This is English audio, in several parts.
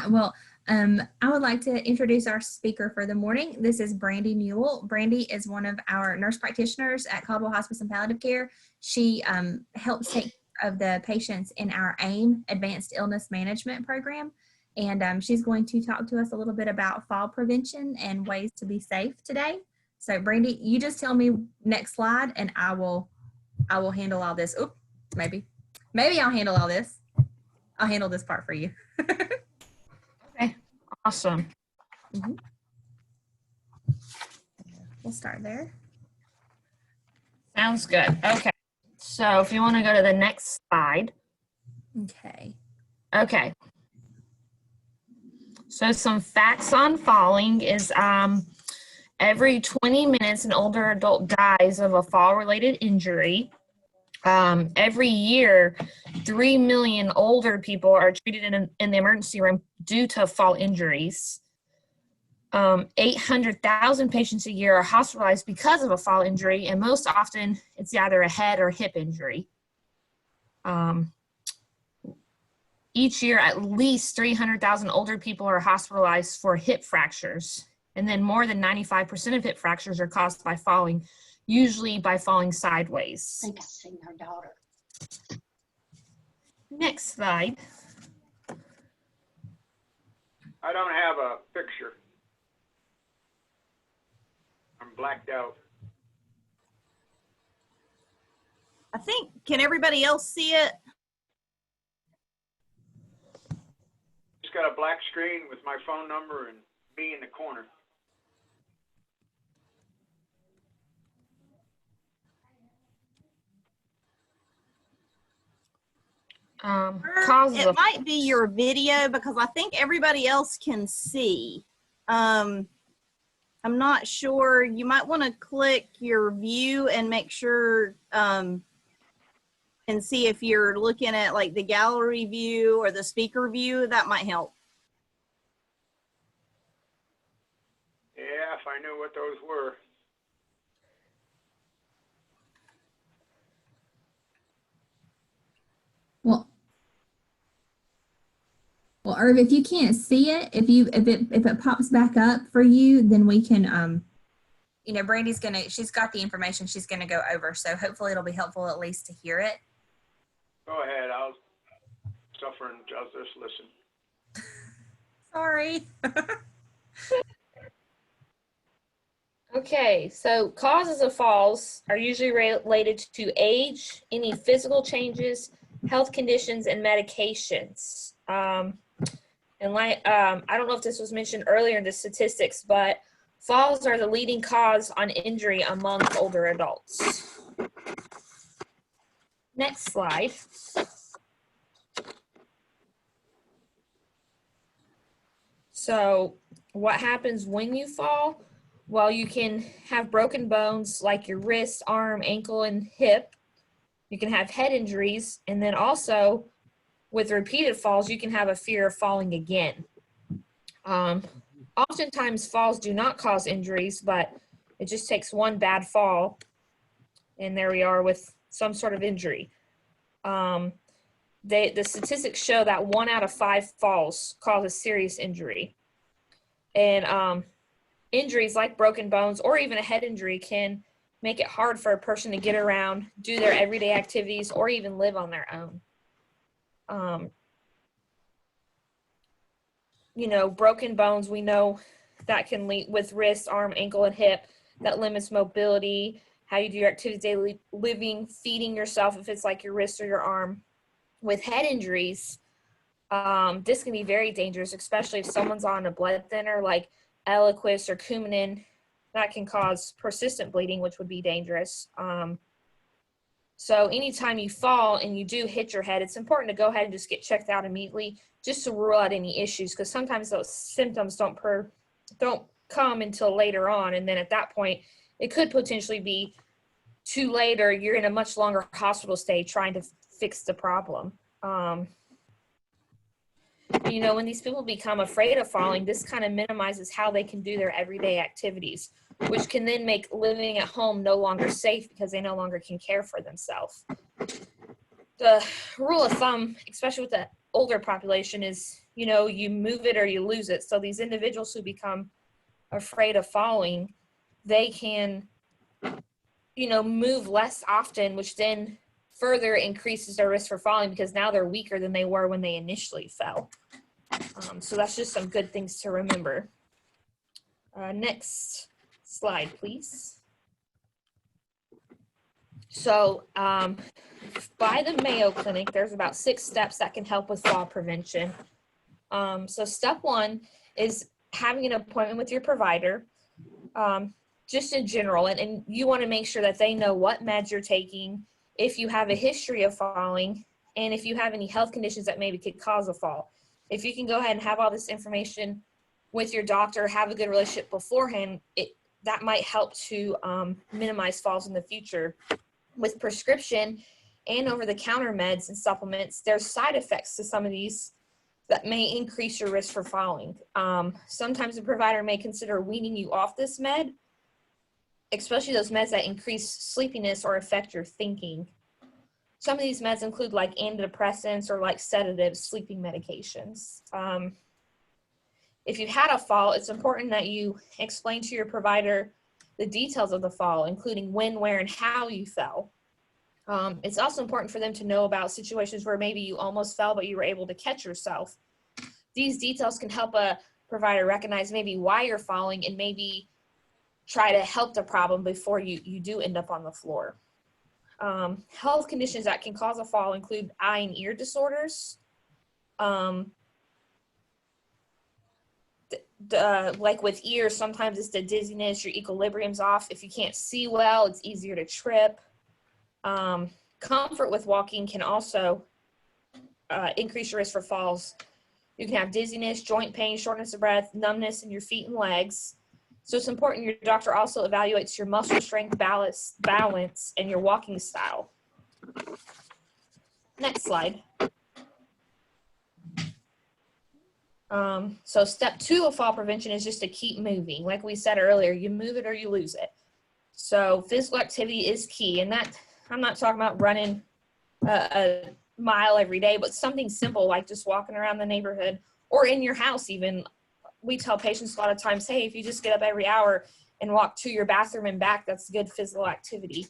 Well, I would like to introduce our speaker for the morning. This is Brandi Newell. Brandi is one of our nurse practitioners at Caldwell Hospice and Palliative Care. She helps take care of the patients in our AIM Advanced Illness Management Program. And she's going to talk to us a little bit about fall prevention and ways to be safe today. So Brandi, you just tell me next slide and I will handle all this. Oop, maybe I'll handle all this. I'll handle this part for you. Okay, awesome. We'll start there. Sounds good. Okay, so if you want to go to the next slide. Okay. Okay. So some facts on falling is every 20 minutes an older adult dies of a fall-related injury. Every year, 3 million older people are treated in the emergency room due to fall injuries. 800,000 patients a year are hospitalized because of a fall injury, and most often it's either a head or hip injury. Each year, at least 300,000 older people are hospitalized for hip fractures, and then more than 95% of hip fractures are caused by falling, usually by falling sideways. I think I've seen her daughter. Next slide. I don't have a picture. I'm blacked out. I think, can everybody else see it? Just got a black screen with my phone number and me in the corner. It might be your video because I think everybody else can see. I'm not sure. You might want to click your view and make sure and see if you're looking at like the gallery view or the speaker view. That might help. Yeah, if I knew what those were. Well, Irv, if you can't see it, if it pops back up for you, then we can, you know, Brandi's she's got the information she's gonna go over, so hopefully it'll be helpful at least to hear it. Go ahead, I'll suffer and I'll just listen. Sorry. Okay, so causes of falls are usually related to age, any physical changes, health conditions, and medications. And I don't know if this was mentioned earlier in the statistics, but falls are the leading cause on injury among older adults. Next slide. So what happens when you fall? Well, you can have broken bones like your wrist, arm, ankle, and hip. You can have head injuries, and then also with repeated falls, you can have a fear of falling again. Oftentimes, falls do not cause injuries, but it just takes one bad fall, and there we are with some sort of injury. The statistics show that 1 out of 5 falls causes serious injury. And injuries like broken bones or even a head injury can make it hard for a person to get around, do their everyday activities, or even live on their own. You know, broken bones, we know that can lead with wrist, arm, ankle, and hip, that limits mobility, how you do your activities, daily living, feeding yourself if it's like your wrist or your arm. With head injuries, this can be very dangerous, especially if someone's on a blood thinner like Eliquis or Coumadin. That can cause persistent bleeding, which would be dangerous. So anytime you fall and you do hit your head, it's important to go ahead and just get checked out immediately just to rule out any issues, because sometimes those symptoms don't come until later on, and then at that point it could potentially be too late, or you're in a much longer hospital stay trying to fix the problem. You know, when these people become afraid of falling, this kind of minimizes how they can do their everyday activities, which can then make living at home no longer safe because they no longer can care for themselves. The rule of thumb, especially with the older population is, you move it or you lose it. So these individuals who become afraid of falling, they can, move less often, which then further increases their risk for falling because now they're weaker than they were when they initially fell. So that's just some good things to remember. Next slide, please. So by the Mayo Clinic, there's about 6 steps that can help with fall prevention. So step 1 is having an appointment with your provider, just in general, and you want to make sure that they know what meds you're taking, if you have a history of falling, and if you have any health conditions that maybe could cause a fall. If you can go ahead and have all this information with your doctor, have a good relationship beforehand, that might help to minimize falls in the future. With prescription and over-the-counter meds and supplements, there's side effects to some of these that may increase your risk for falling. Sometimes the provider may consider weaning you off this med, especially those meds that increase sleepiness or affect your thinking. Some of these meds include like antidepressants or like sedatives, sleeping medications. If you had a fall, it's important that you explain to your provider the details of the fall, including when, where, and how you fell. It's also important for them to know about situations where maybe you almost fell, but you were able to catch yourself. These details can help a provider recognize maybe why you're falling and maybe try to help the problem before you do end up on the floor. Health conditions that can cause a fall include eye and ear disorders, like with ears, sometimes it's the dizziness, your equilibrium's off. If you can't see well, it's easier to trip. Comfort with walking can also increase your risk for falls. You can have dizziness, joint pain, shortness of breath, numbness in your feet and legs. So it's important your doctor also evaluates your muscle strength, balance, and your walking style. Next slide. So step 2 of fall prevention is just to keep moving. Like we said earlier, you move it or you lose it. So physical activity is key, and that I'm not talking about running a mile every day, but something simple like just walking around the neighborhood or in your house even. We tell patients a lot of times, hey, if you just get up every hour and walk to your bathroom and back, that's good physical activity.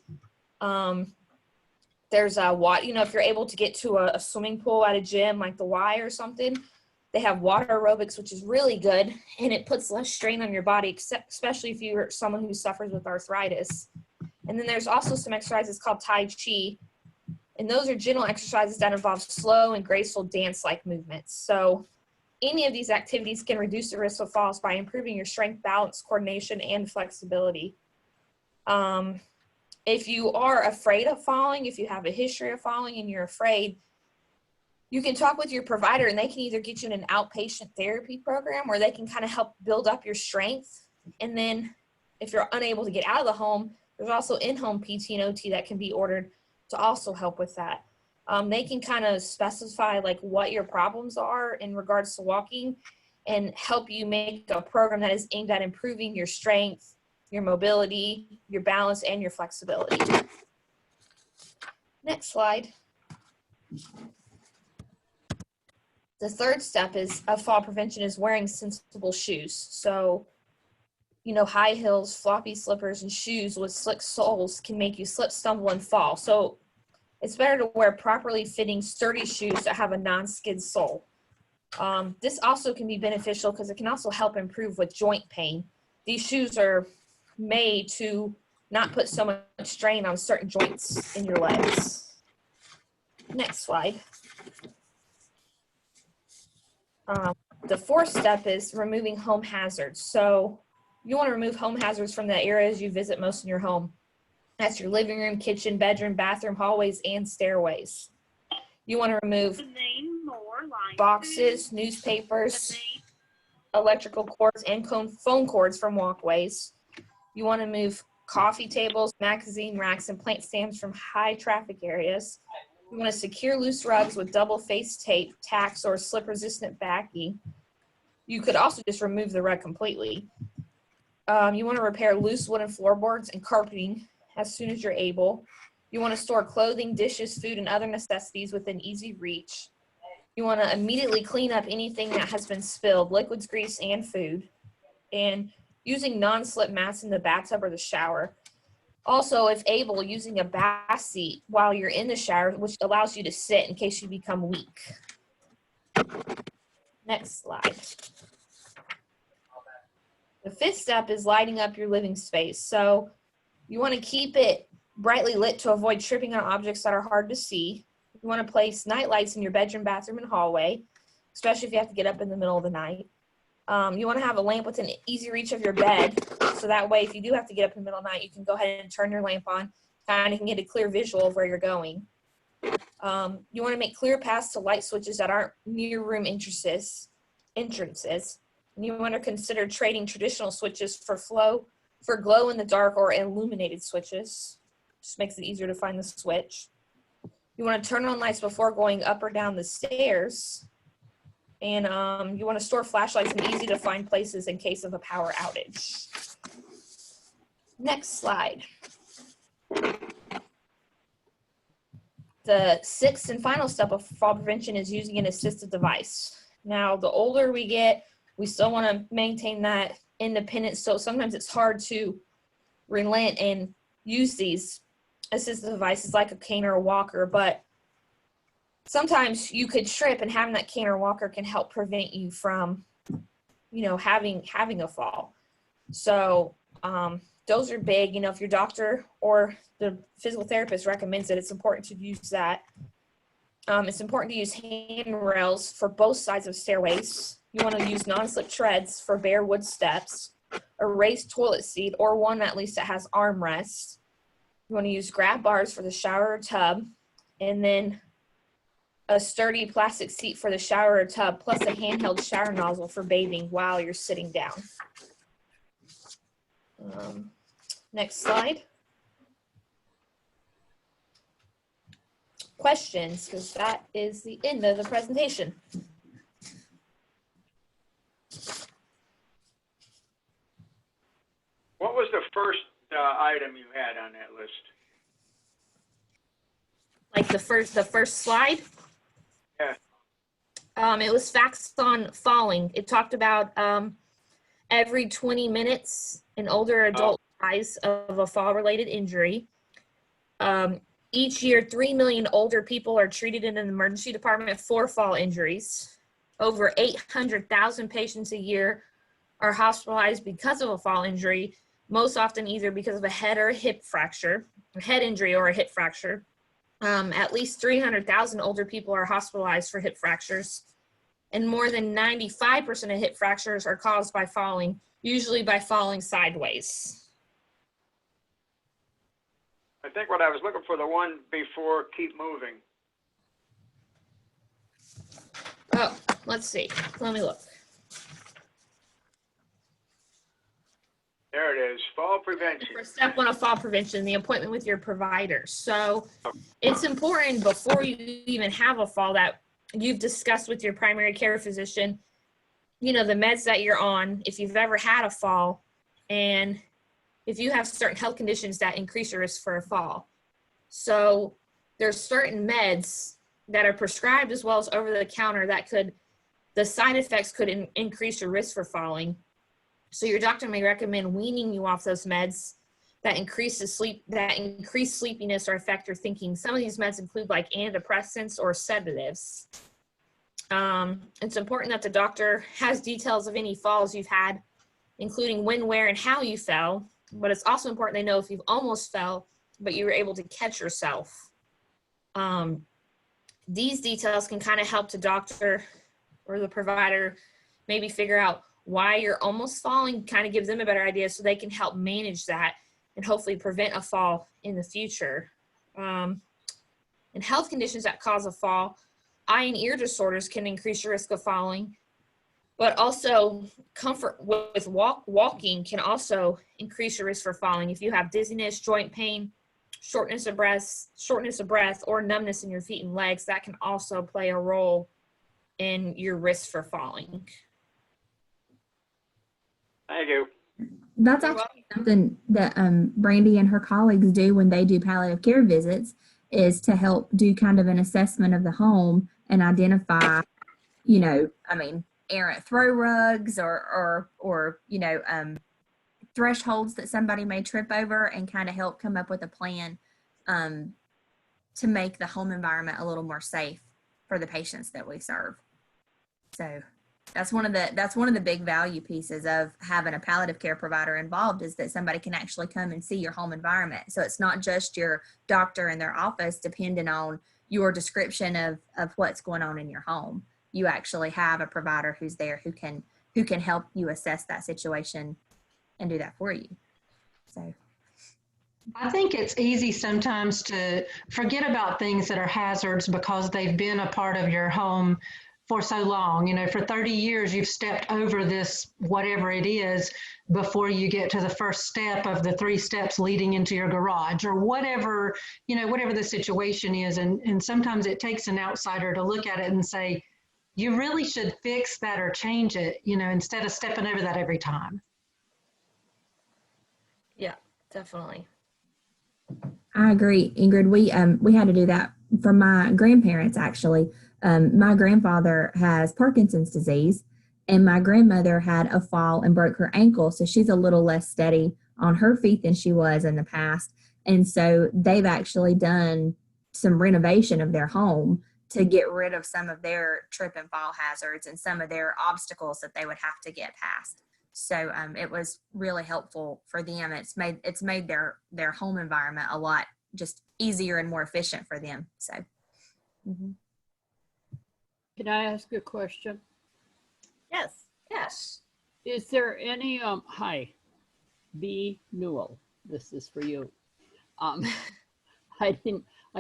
There's if you're able to get to a swimming pool at a gym like the Y or something, they have water aerobics, which is really good, and it puts less strain on your body, especially if you're someone who suffers with arthritis. And then there's also some exercises called Tai Chi, and those are gentle exercises that involve slow and graceful dance-like movements. So any of these activities can reduce the risk of falls by improving your strength, balance, coordination, and flexibility. If you are afraid of falling, if you have a history of falling and you're afraid, you can talk with your provider and they can either get you in an outpatient therapy program where they can kind of help build up your strength. And then if you're unable to get out of the home, there's also in-home PT and OT that can be ordered to also help with that. They can kind of specify like what your problems are in regards to walking and help you make a program that is aimed at improving your strength, your mobility, your balance, and your flexibility. Next slide. The third step of fall prevention is wearing sensible shoes. So, high heels, floppy slippers, and shoes with slick soles can make you slip, stumble, and fall. So it's better to wear properly fitting, sturdy shoes that have a non-skid sole. This also can be beneficial because it can also help improve with joint pain. These shoes are made to not put so much strain on certain joints in your legs. Next slide. The fourth step is removing home hazards. So you want to remove home hazards from the areas you visit most in your home. That's your living room, kitchen, bedroom, bathroom, hallways, and stairways. You want to remove boxes, newspapers, electrical cords, and phone cords from walkways. You want to move coffee tables, magazine racks, and plant stands from high traffic areas. You want to secure loose rugs with double-faced tape, tacks, or slip-resistant backing. You could also just remove the rug completely. You want to repair loose wooden floorboards and carpeting as soon as you're able. You want to store clothing, dishes, food, and other necessities within easy reach. You want to immediately clean up anything that has been spilled, liquids, grease, and food, and using non-slip mats in the bathtub or the shower. Also, if able, using a bath seat while you're in the shower, which allows you to sit in case you become weak. Next slide. The fifth step is lighting up your living space. So you want to keep it brightly lit to avoid tripping on objects that are hard to see. You want to place night lights in your bedroom, bathroom, and hallway, especially if you have to get up in the middle of the night. You want to have a lamp within easy reach of your bed, so that way if you do have to get up in the middle of the night, you can go ahead and turn your lamp on, and you can get a clear visual of where you're going. You want to make clear paths to light switches that aren't near room entrances. And you want to consider trading traditional switches for glow in the dark or illuminated switches. Just makes it easier to find the switch. You want to turn on lights before going up or down the stairs. And you want to store flashlights in easy to find places in case of a power outage. Next slide. The sixth and final step of fall prevention is using an assistive device. Now, the older we get, we still want to maintain that independence. So sometimes it's hard to relent and use these assistive devices like a cane or a walker, but sometimes you could trip, and having that cane or walker can help prevent you from, having a fall. So those are big. If your doctor or the physical therapist recommends it, it's important to use that. It's important to use handrails for both sides of stairways. You want to use non-slip treads for bare wood steps, a raised toilet seat, or one at least that has armrests. You want to use grab bars for the shower or tub, and then a sturdy plastic seat for the shower or tub, plus a handheld shower nozzle for bathing while you're sitting down. Next slide. Questions, because that is the end of the presentation. What was the first item you had on that list? Like the first slide? Yeah. It was facts on falling. It talked about every 20 minutes an older adult dies of a fall-related injury. Each year, 3 million older people are treated in an emergency department for fall injuries. Over 800,000 patients a year are hospitalized because of a fall injury, most often either because of a head or a hip fracture, a head injury or a hip fracture. At least 300,000 older people are hospitalized for hip fractures, and more than 95% of hip fractures are caused by falling, usually by falling sideways. I think what I was looking for, the one before keep moving. Oh, let's see. Let me look. There it is, fall prevention. For step one of fall prevention, the appointment with your provider. So it's important before you even have a fall that you've discussed with your primary care physician, the meds that you're on, if you've ever had a fall, and if you have certain health conditions that increase your risk for a fall. So there's certain meds that are prescribed as well as over the counter that the side effects could increase your risk for falling. So your doctor may recommend weaning you off those meds that increase sleepiness or affect your thinking. Some of these meds include like antidepressants or sedatives. It's important that the doctor has details of any falls you've had, including when, where, and how you fell. But it's also important they know if you've almost fell, but you were able to catch yourself. These details can kind of help the doctor or the provider maybe figure out why you're almost falling, kind of gives them a better idea so they can help manage that and hopefully prevent a fall in the future. And health conditions that cause a fall, eye and ear disorders can increase your risk of falling, but also comfort with walking can also increase your risk for falling. If you have dizziness, joint pain, shortness of breath, or numbness in your feet and legs, that can also play a role in your risk for falling. Thank you. That's actually something that Brandi and her colleagues do when they do palliative care visits, is to help do kind of an assessment of the home and identify, errant throw rugs or thresholds that somebody may trip over, and kind of help come up with a plan to make the home environment a little more safe for the patients that we serve. So that's one of the big value pieces of having a palliative care provider involved, is that somebody can actually come and see your home environment. So it's not just your doctor in their office depending on your description of what's going on in your home. You actually have a provider who's there who can help you assess that situation and do that for you. So I think it's easy sometimes to forget about things that are hazards because they've been a part of your home for so long. For 30 years, you've stepped over this, whatever it is, before you get to the first step of the 3 steps leading into your garage, or whatever, whatever the situation is. And sometimes it takes an outsider to look at it and say, you really should fix that or change it, instead of stepping over that every time. Yeah, definitely. I agree, Ingrid. We had to do that for my grandparents, actually. My grandfather has Parkinson's disease, and my grandmother had a fall and broke her ankle. So she's a little less steady on her feet than she was in the past. And so they've actually done some renovation of their home to get rid of some of their trip and fall hazards and some of their obstacles that they would have to get past. So it was really helpful for them. It's made their home environment a lot just easier and more efficient for them. So. Mm-hmm. Can I ask a question? Yes. Yes. Is there any, hi, B. Newell, this is for you. I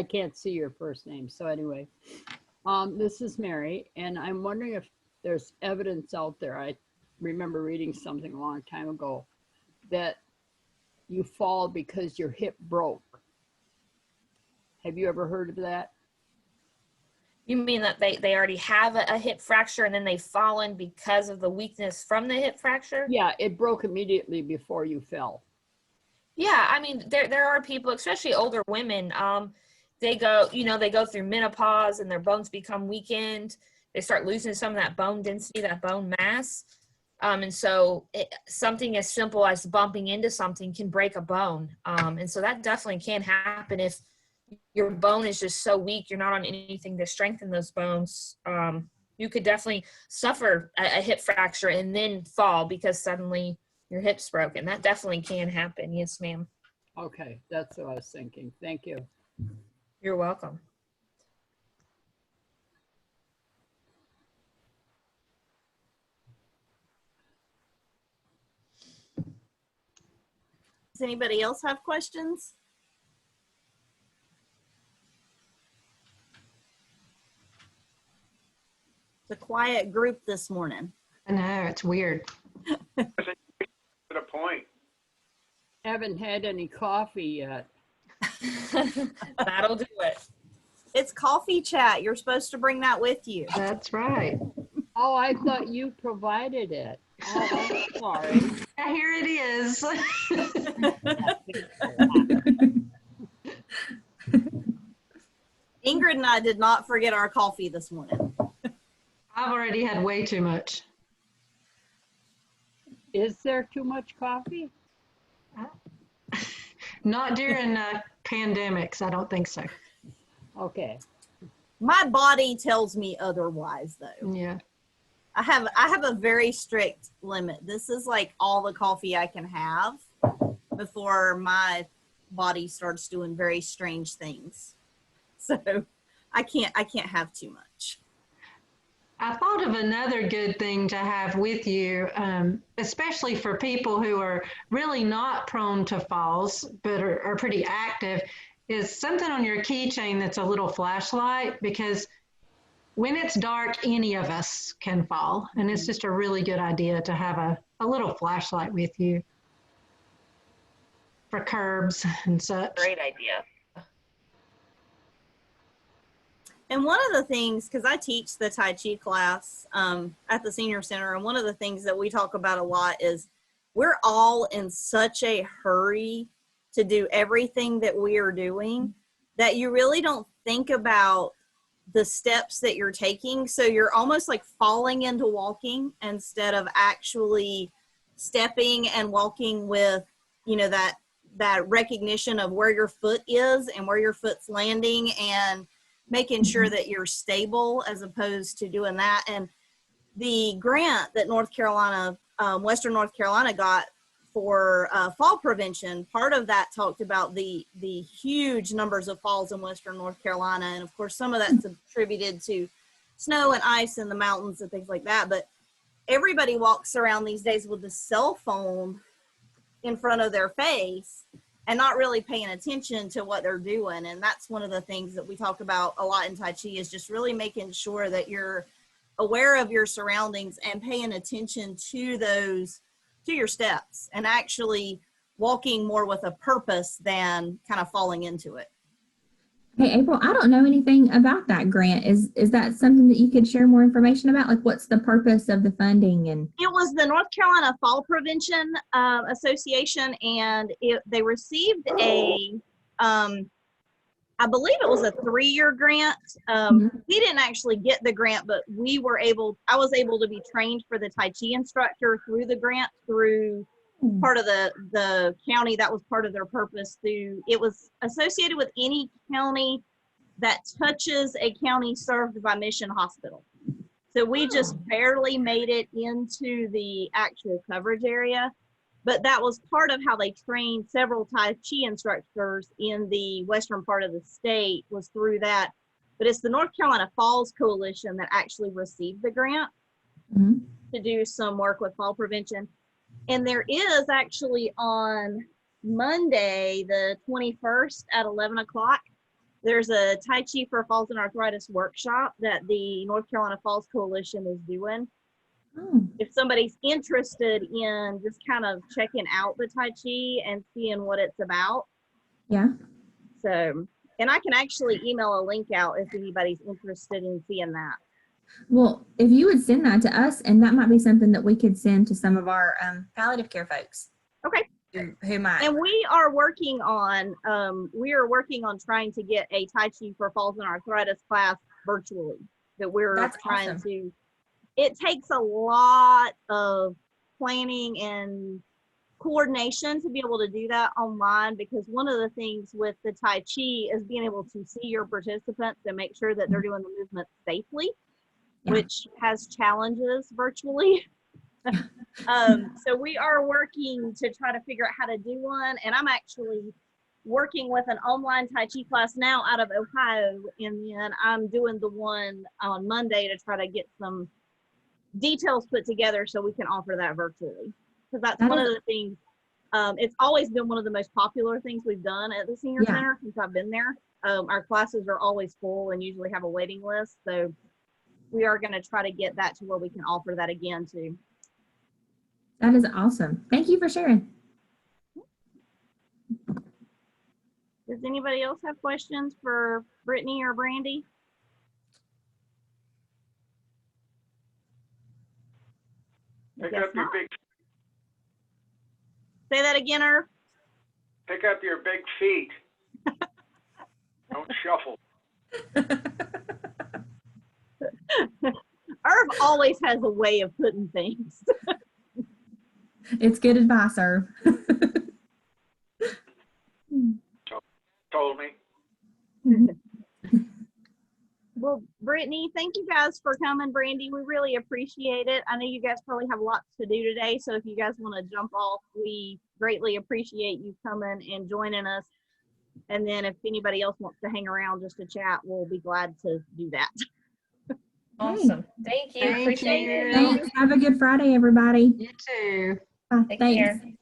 can't see your first name. So anyway, this is Mary, and I'm wondering if there's evidence out there. I remember reading something a long time ago that you fall because your hip broke. Have you ever heard of that? You mean that they already have a hip fracture and then they've fallen because of the weakness from the hip fracture? Yeah, it broke immediately before you fell. Yeah, I mean, there are people, especially older women, they go through menopause and their bones become weakened. They start losing some of that bone density, that bone mass. And so something as simple as bumping into something can break a bone. And so that definitely can happen if your bone is just so weak, you're not on anything to strengthen those bones. You could definitely suffer a hip fracture and then fall because suddenly your hip's broken. That definitely can happen. Yes, ma'am. Okay, that's what I was thinking. Thank you. You're welcome. Does anybody else have questions? It's a quiet group this morning. I know, it's weird. To the point. Haven't had any coffee yet. That'll do it. It's coffee chat. You're supposed to bring that with you. That's right. Oh, I thought you provided it. Oh, I'm sorry. Here it is. Ingrid and I did not forget our coffee this morning. I've already had way too much. Is there too much coffee? Not during pandemics, I don't think so. Okay. My body tells me otherwise, though. Yeah. I have a very strict limit. This is like all the coffee I can have before my body starts doing very strange things. So I can't have too much. I thought of another good thing to have with you, especially for people who are really not prone to falls, but are pretty active, is something on your keychain that's a little flashlight, because when it's dark, any of us can fall. And it's just a really good idea to have a little flashlight with you for curbs and such. Great idea. And one of the things, because I teach the Tai Chi class at the senior center, and one of the things that we talk about a lot is we're all in such a hurry to do everything that we are doing that you really don't think about the steps that you're taking. So you're almost like falling into walking instead of actually stepping and walking with, you know, that recognition of where your foot is and where your foot's landing and making sure that you're stable as opposed to doing that. And the grant that North Carolina, Western North Carolina got for fall prevention, part of that talked about the huge numbers of falls in Western North Carolina. And of course, some of that's attributed to snow and ice in the mountains and things like that. But everybody walks around these days with a cell phone in front of their face and not really paying attention to what they're doing. And that's one of the things that we talk about a lot in Tai Chi, is just really making sure that you're aware of your surroundings and paying attention to your steps and actually walking more with a purpose than kind of falling into it. Hey, April, I don't know anything about that grant. Is that something that you could share more information about? Like, what's the purpose of the funding? And it was the North Carolina Fall Prevention Association, and they received I believe it was a 3-year grant. We didn't actually get the grant, but I was able to be trained for the Tai Chi instructor through the grant, through part of the county. That was part of their purpose. It was associated with any county that touches a county served by Mission Hospital. So we just barely made it into the actual coverage area. But that was part of how they trained several Tai Chi instructors in the western part of the state, was through that. But it's the North Carolina Falls Coalition that actually received the grant to do some work with fall prevention. And there is actually on Monday, the 21st at 11 o'clock, there's a Tai Chi for Falls and Arthritis workshop that the North Carolina Falls Coalition is doing. If somebody's interested in just kind of checking out the Tai Chi and seeing what it's about. yeah. So, and I can actually email a link out if anybody's interested in seeing that. Well, if you would send that to us, and that might be something that we could send to some of our palliative care folks. Okay. Who might. And we are working on trying to get a Tai Chi for Falls and Arthritis class virtually. That's trying awesome. to. It takes a lot of planning and coordination to be able to do that online, because one of the things with the Tai Chi is being able to see your participants and make sure that they're doing the movement safely, which has challenges virtually. So we are working to try to figure out how to do one. And I'm actually working with an online Tai Chi class now out of Ohio. And then I'm doing the one on Monday to try to get some details put together so we can offer that virtually. Because that's one of the things, it's always been one of the most popular things we've done at the senior center since I've been there. Our classes are always full and usually have a waiting list. So we are going to try to get that to where we can offer that again too. That is awesome. Thank you for sharing. Does anybody else have questions for Brittney or Brandi? Pick up your big, Say that again, Irv. pick up your big feet. Don't shuffle. Irv always has a way of putting things. It's good advice, Irv. Told me. Well, Brittney, thank you guys for coming. Brandi, we really appreciate it. I know you guys probably have lots to do today, so if you guys want to jump off, we greatly appreciate you coming and joining us. And then if anybody else wants to hang around just to chat, we'll be glad to do that. Awesome. Thank you. Thank Appreciate you. it. Thanks. Have a good Friday, everybody. You too. Bye. Take Thanks. care.